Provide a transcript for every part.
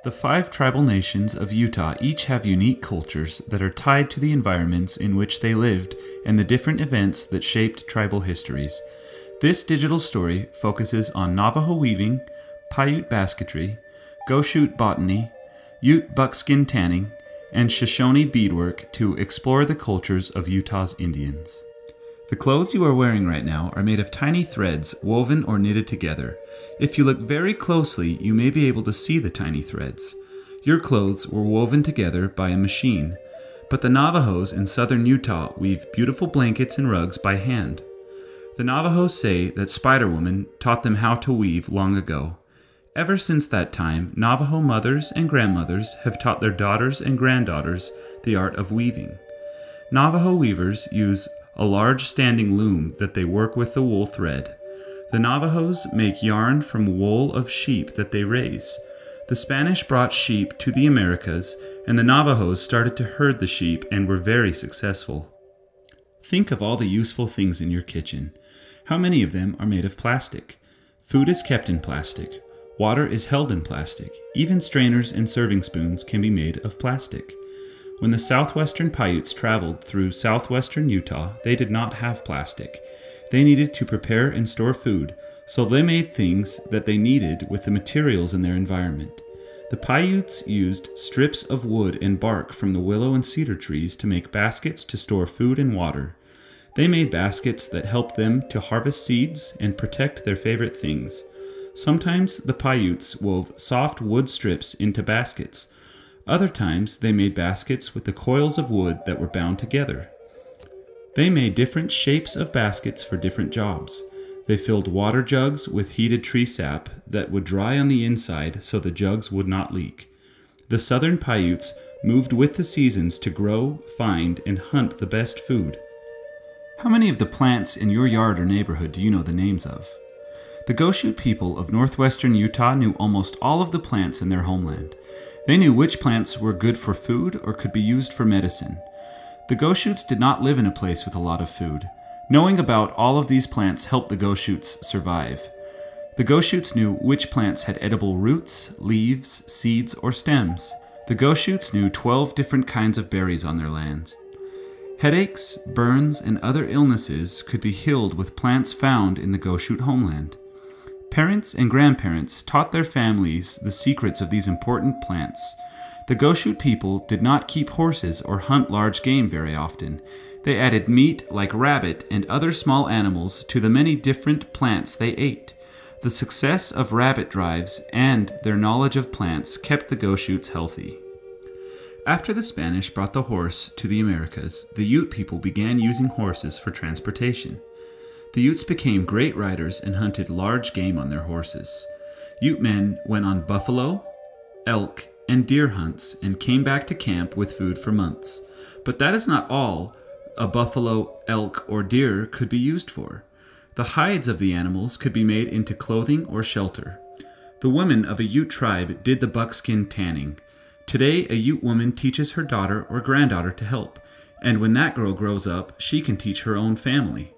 The 5 tribal nations of Utah each have unique cultures that are tied to the environments in which they lived and the different events that shaped tribal histories. This digital story focuses on Navajo weaving, Paiute basketry, Goshute botany, Ute buckskin tanning, and Shoshone beadwork to explore the cultures of Utah's Indians. The clothes you are wearing right now are made of tiny threads woven or knitted together. If you look very closely, you may be able to see the tiny threads. Your clothes were woven together by a machine, but the Navajos in southern Utah weave beautiful blankets and rugs by hand. The Navajos say that Spider Woman taught them how to weave long ago. Ever since that time, Navajo mothers and grandmothers have taught their daughters and granddaughters the art of weaving. Navajo weavers use a large standing loom that they work with the wool thread. The Navajos make yarn from wool of sheep that they raise. The Spanish brought sheep to the Americas, and the Navajos started to herd the sheep and were very successful. Think of all the useful things in your kitchen. How many of them are made of plastic? Food is kept in plastic. Water is held in plastic. Even strainers and serving spoons can be made of plastic. When the southwestern Paiutes traveled through southwestern Utah, they did not have plastic. They needed to prepare and store food, so they made things that they needed with the materials in their environment. The Paiutes used strips of wood and bark from the willow and cedar trees to make baskets to store food and water. They made baskets that helped them to harvest seeds and protect their favorite things. Sometimes the Paiutes wove soft wood strips into baskets. Other times they made baskets with the coils of wood that were bound together. They made different shapes of baskets for different jobs. They filled water jugs with heated tree sap that would dry on the inside so the jugs would not leak. The southern Paiutes moved with the seasons to grow, find, and hunt the best food. How many of the plants in your yard or neighborhood do you know the names of? The Goshute people of northwestern Utah knew almost all of the plants in their homeland. They knew which plants were good for food or could be used for medicine. The Goshutes did not live in a place with a lot of food. Knowing about all of these plants helped the Goshutes survive. The Goshutes knew which plants had edible roots, leaves, seeds, or stems. The Goshutes knew 12 different kinds of berries on their lands. Headaches, burns, and other illnesses could be healed with plants found in the Goshute homeland. Parents and grandparents taught their families the secrets of these important plants. The Goshute people did not keep horses or hunt large game very often. They added meat like rabbit and other small animals to the many different plants they ate. The success of rabbit drives and their knowledge of plants kept the Goshutes healthy. After the Spanish brought the horse to the Americas, the Ute people began using horses for transportation. The Utes became great riders and hunted large game on their horses. Ute men went on buffalo, elk, and deer hunts and came back to camp with food for months. But that is not all a buffalo, elk, or deer could be used for. The hides of the animals could be made into clothing or shelter. The women of a Ute tribe did the buckskin tanning. Today, a Ute woman teaches her daughter or granddaughter to help, and when that girl grows up, she can teach her own family.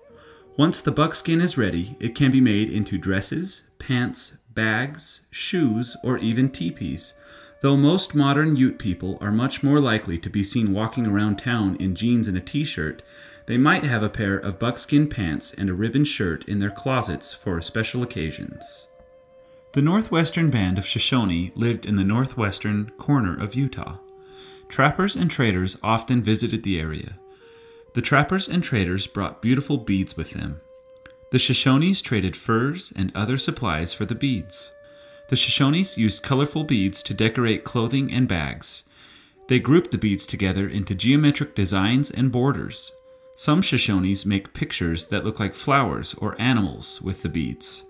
Once the buckskin is ready, it can be made into dresses, pants, bags, shoes, or even teepees. Though most modern Ute people are much more likely to be seen walking around town in jeans and a t-shirt, they might have a pair of buckskin pants and a ribbon shirt in their closets for special occasions. The Northwestern Band of Shoshone lived in the northwestern corner of Utah. Trappers and traders often visited the area. The trappers and traders brought beautiful beads with them. The Shoshones traded furs and other supplies for the beads. The Shoshones used colorful beads to decorate clothing and bags. They grouped the beads together into geometric designs and borders. Some Shoshones make pictures that look like flowers or animals with the beads.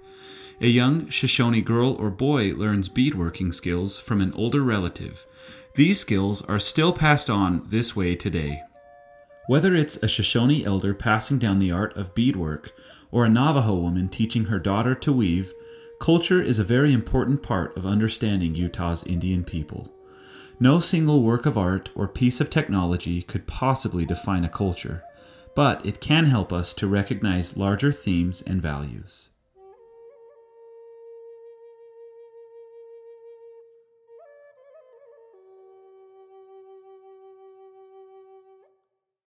A young Shoshone girl or boy learns beadworking skills from an older relative. These skills are still passed on this way today. Whether it's a Shoshone elder passing down the art of beadwork or a Navajo woman teaching her daughter to weave, culture is a very important part of understanding Utah's Indian people. No single work of art or piece of technology could possibly define a culture, but it can help us to recognize larger themes and values.